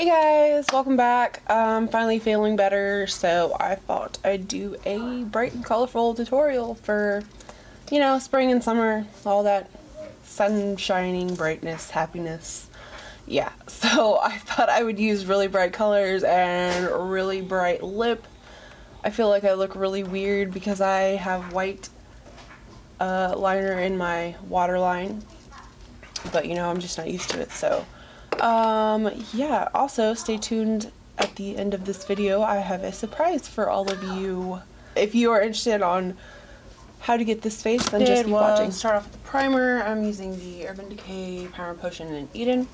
Hey guys, welcome back. I'm finally feeling better, so I thought I'd do a bright and colorful tutorial for, spring and summer, all that sun shining, brightness, happiness. Yeah, so I thought I would use really bright colors and really bright lip. I feel like I look really weird because I have white liner in my waterline, but I'm just not used to it, so yeah, also stay tuned. At the end of this video I have a surprise for all of you. If you are interested on how to get this face, then just keep watching. Start off with the primer. I'm using the Urban Decay Primer Potion in Eden,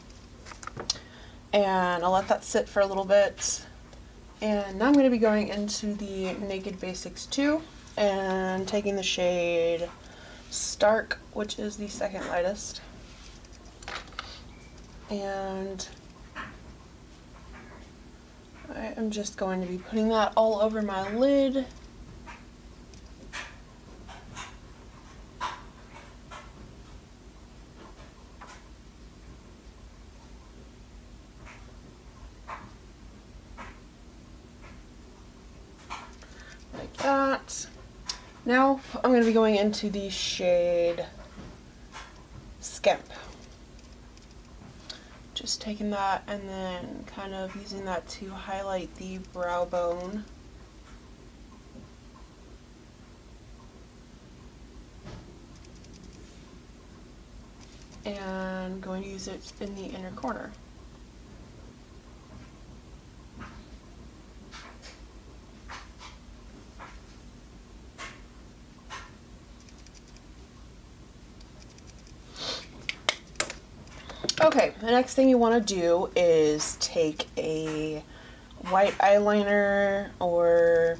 and I'll let that sit for a little bit. And now I'm going to be going into the Naked Basics 2 and taking the shade Stark, which is the second lightest. And I am just going to be putting that all over my lid. Like that. Now I'm going to be going into the shade Skimp. Just taking that and then kind of using that to highlight the brow bone. And going to use it in the inner corner. Okay, the next thing you want to do is take a white eyeliner or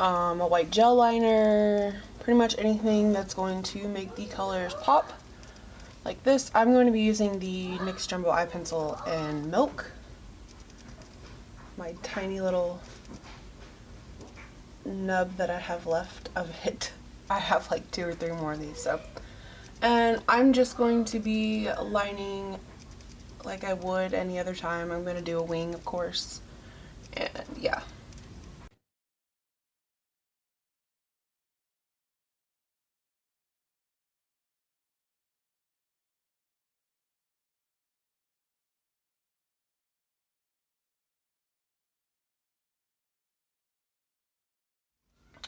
a white gel liner, pretty much anything that's going to make the colors pop. Like this, I'm going to be using the NYX Jumbo Eye Pencil in Milk. My tiny little nub that I have left of it. I have like 2 or 3 more of these, so. And I'm just going to be lining like I would any other time. I'm going to do a wing, of course, and yeah.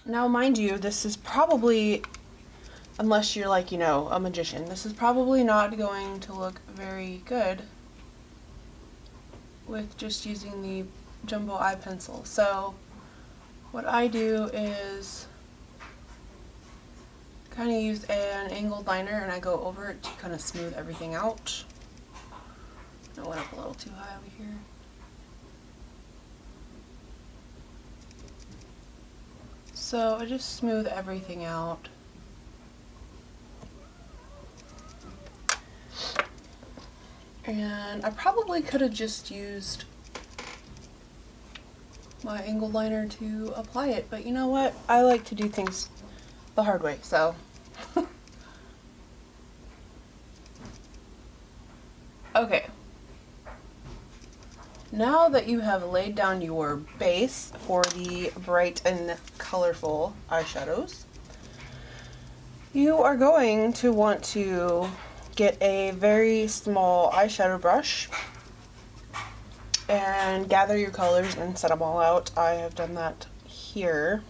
Now, mind you, this is probably, unless you're like, a magician, this is probably not going to look very good with just using the Jumbo Eye Pencil. So what I do is kind of use an angled liner and I go over it to kind of smooth everything out. I went up a little too high over here. So I just smooth everything out. And I probably could have just used my angled liner to apply it, but you know what? I like to do things the hard way, so. Okay. Now that you have laid down your base for the bright and colorful eyeshadows, you are going to want to get a very small eyeshadow brush and gather your colors and set them all out. I have done that here.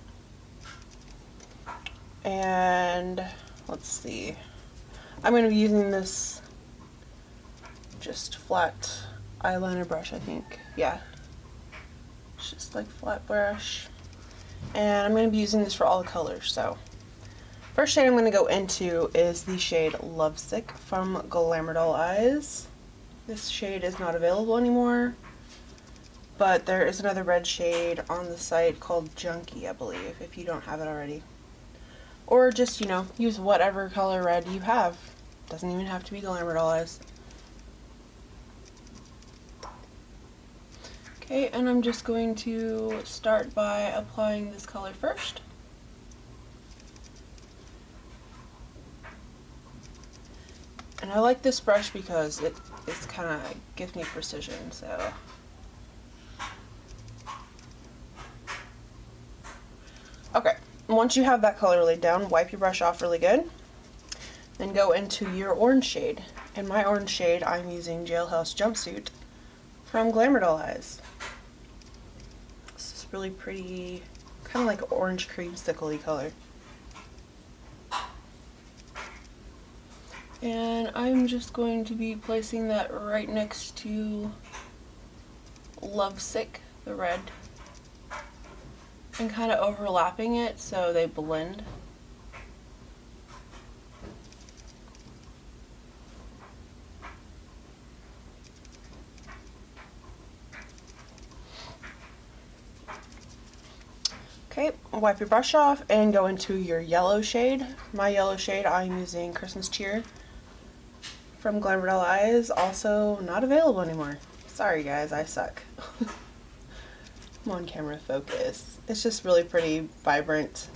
And let's see. I'm going to be using this just flat eyeliner brush, I think. Yeah. It's just like flat brush. And I'm going to be using this for all the colors, so. First shade I'm going to go into is the shade Lovesick from Glamour Doll Eyes. This shade is not available anymore, but there is another red shade on the site called Junkie, I believe, if you don't have it already. Or just, use whatever color red you have. Doesn't even have to be Glamour Doll Eyes. Okay, and I'm just going to start by applying this color first. And I like this brush because it this kind of gives me precision, so. Okay, once you have that color laid down, wipe your brush off really good. Then go into your orange shade. In my orange shade, I'm using Jailhouse Jumpsuit from Glamour Doll Eyes. This is really pretty, kind of like orange creamsicle-y color. And I'm just going to be placing that right next to Lovesick, the red, and kind of overlapping it so they blend. Okay, wipe your brush off and go into your yellow shade. My yellow shade, I'm using Christmas Cheer from Glamour Doll Eyes, also not available anymore. Sorry guys, I suck. Come on camera, focus. It's just really pretty, vibrant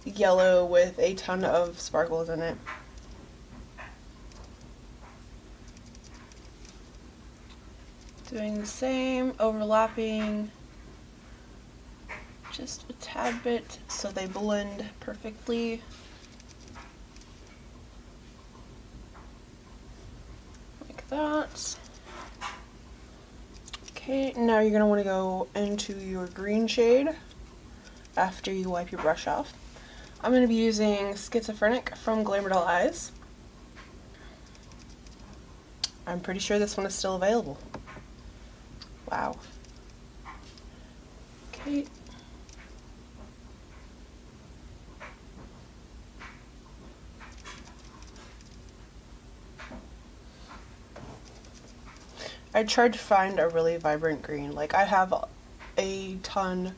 yellow with a ton of sparkles in it. Doing the same, overlapping just a tad bit so they blend perfectly. Like that. Okay, now you're going to want to go into your green shade after you wipe your brush off. I'm going to be using Schizophrenic from Glamour Doll Eyes. I'm pretty sure this one is still available. Wow. Okay. I tried to find a really vibrant green. Like, I have a ton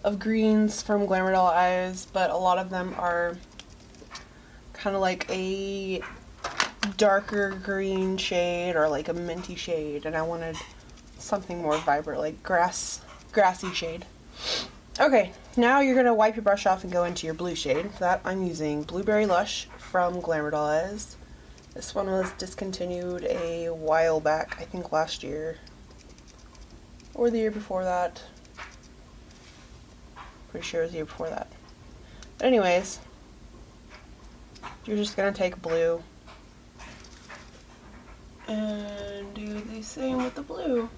of greens from Glamour Doll Eyes, but a lot of them are kind of like a darker green shade or like a minty shade, and I wanted something more vibrant, like grassy shade. Okay, now you're going to wipe your brush off and go into your blue shade. For that, I'm using Blueberry Lush from Glamour Doll Eyes. This one was discontinued a while back, I think last year, or the year before that. Pretty sure it was the year before that. But anyways, you're just going to take blue and do the same with the blue.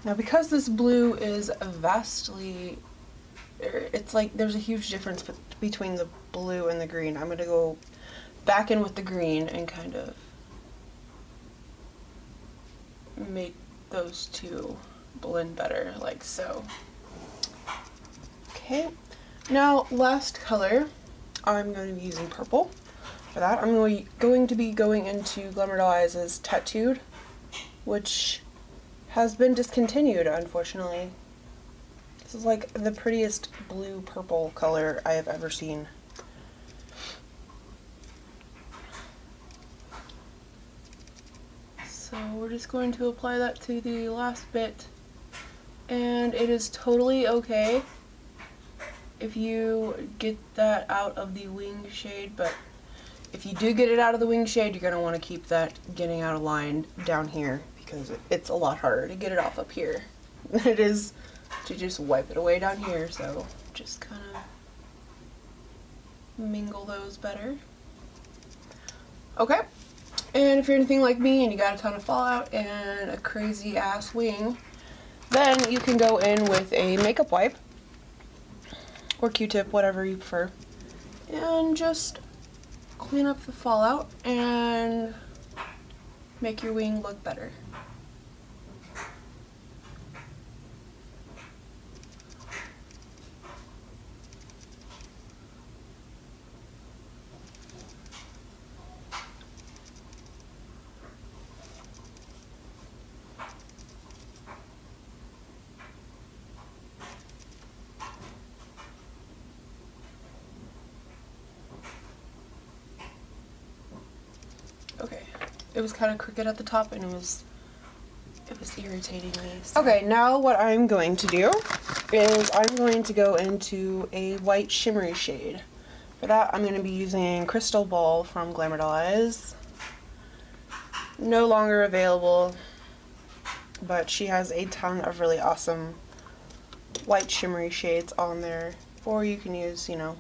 Now, because this blue is vastly, it's like there's a huge difference between the blue and the green. I'm going to go back in with the green and kind of make those two blend better, like so. Okay, now last color, I'm going to be using purple. For that, I'm going to be going into Glamour Doll Eyes' Tattooed, which has been discontinued, unfortunately. This is like the prettiest blue purple color I have ever seen. So we're just going to apply that to the last bit, and it is totally okay if you get that out of the wing shade, but if you do get it out of the wing shade, you're going to want to keep that getting out of line down here, because it's a lot harder to get it off up here than it is to just wipe it away down here. So just kind of mingle those better. Okay, and if you're anything like me and you got a ton of fallout and a crazy ass wing, then you can go in with a makeup wipe or Q-tip, whatever you prefer, and just clean up the fallout and make your wing look better. Okay, it was kind of crooked at the top, and it was irritating me. So. Okay, now what I'm going to do is I'm going to go into a white shimmery shade. For that, I'm going to be using Crystal Ball from Glamour Doll Eyes. No longer available, but she has a ton of really awesome white shimmery shades on there, or you can use, you know,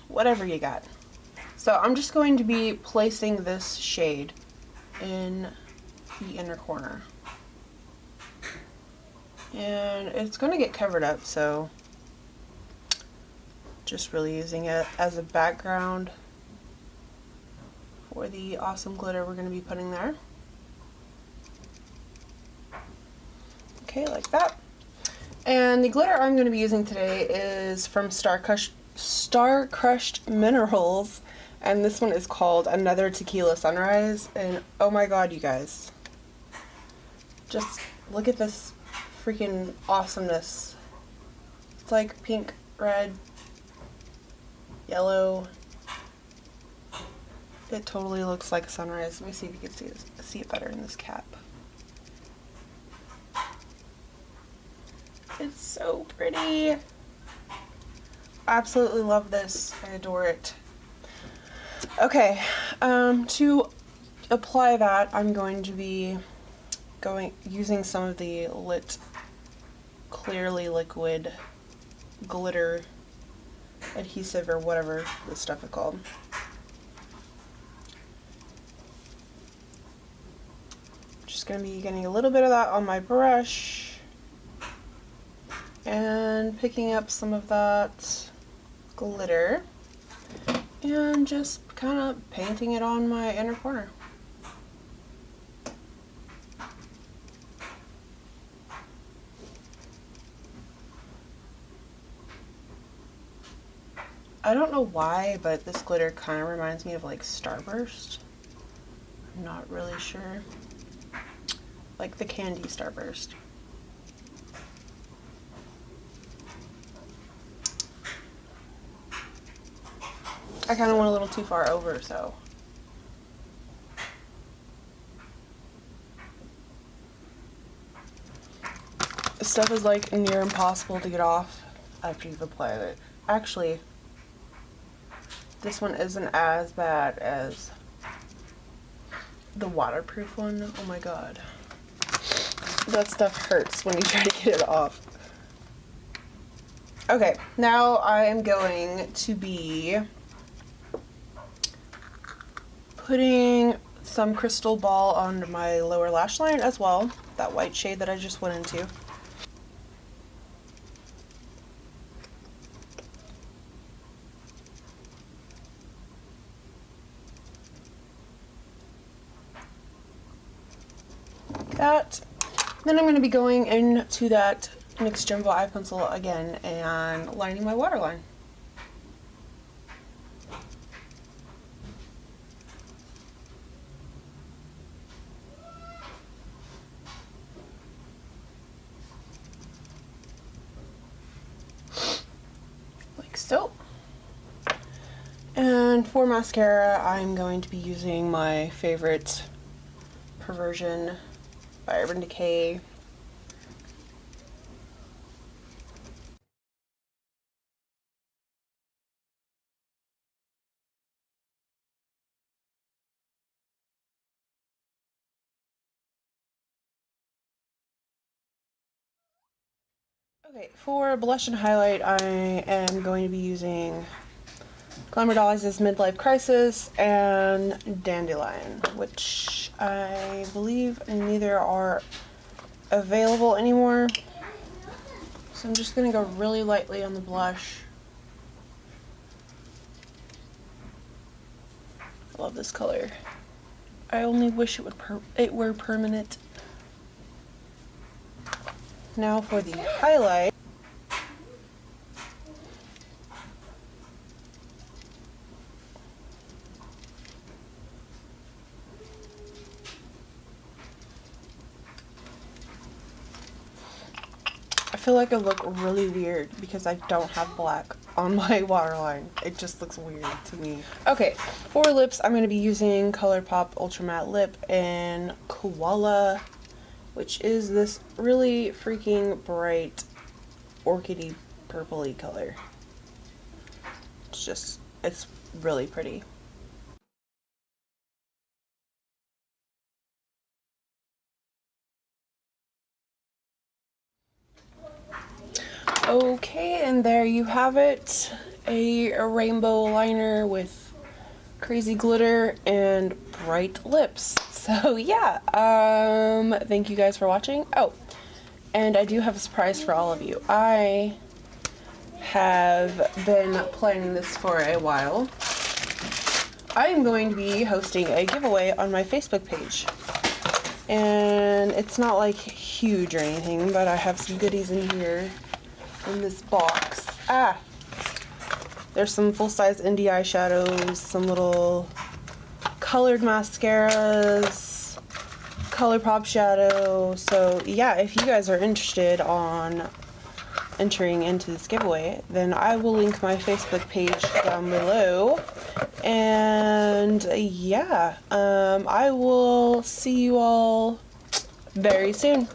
whatever you got. So I'm just going to be placing this shade in the inner corner. And it's going to get covered up, so just really using it as a background for the awesome glitter we're going to be putting there. Okay, like that. And the glitter I'm going to be using today is from Star Crushed Minerals, and this one is called Another Tequila Sunrise. And oh my god, you guys, just look at this freaking awesomeness. It's like pink, red, yellow. It totally looks like a sunrise. Let me see if you can see it better in this cap. It's so pretty. Absolutely love this. I adore it. Okay, to apply that, I'm going to be using some of the Clearly Liquid glitter adhesive, or whatever this stuff is called. Just going to be getting a little bit of that on my brush and picking up some of that glitter and just kind of painting it on my inner corner. I don't know why, but this glitter kind of reminds me of like Starburst. I'm not really sure. Like the candy Starburst. I kind of went a little too far over, so. This stuff is like near impossible to get off after you've applied it. Actually, this one isn't as bad as the waterproof one. Oh my god. That stuff hurts when you try to get it off. Okay, now I am going to be putting some Crystal Ball on my lower lash line as well, that white shade that I just went into. Like that. Then I'm going to be going into that NYX Jumbo Eye Pencil again and lining my waterline. Like so. And for mascara, I'm going to be using my favorite Perversion by Urban Decay. Okay, for blush and highlight, I am going to be using Glamour Doll Eyes' Midlife Crisis and Dandelion, which I believe neither are available anymore. So I'm just going to go really lightly on the blush. I love this color. I only wish it were permanent. Now for the highlight. I feel like I look really weird because I don't have black on my waterline. It just looks weird to me. Okay, for lips, I'm going to be using ColourPop Ultra Matte Lip in Koala, which is this really freaking bright orchidy purpley color. It's really pretty. Okay, and there you have it. A rainbow liner with crazy glitter and bright lips. So yeah, thank you guys for watching. Oh, and I do have a surprise for all of you. I have been planning this for a while. I am going to be hosting a giveaway on my Facebook page. And it's not like huge or anything, but I have some goodies in here in this box. There's some full-size indie eyeshadows, some little colored mascaras, ColourPop shadow. So yeah, if you guys are interested on entering into this giveaway, then I will link my Facebook page down below. And yeah, I will see you all very soon.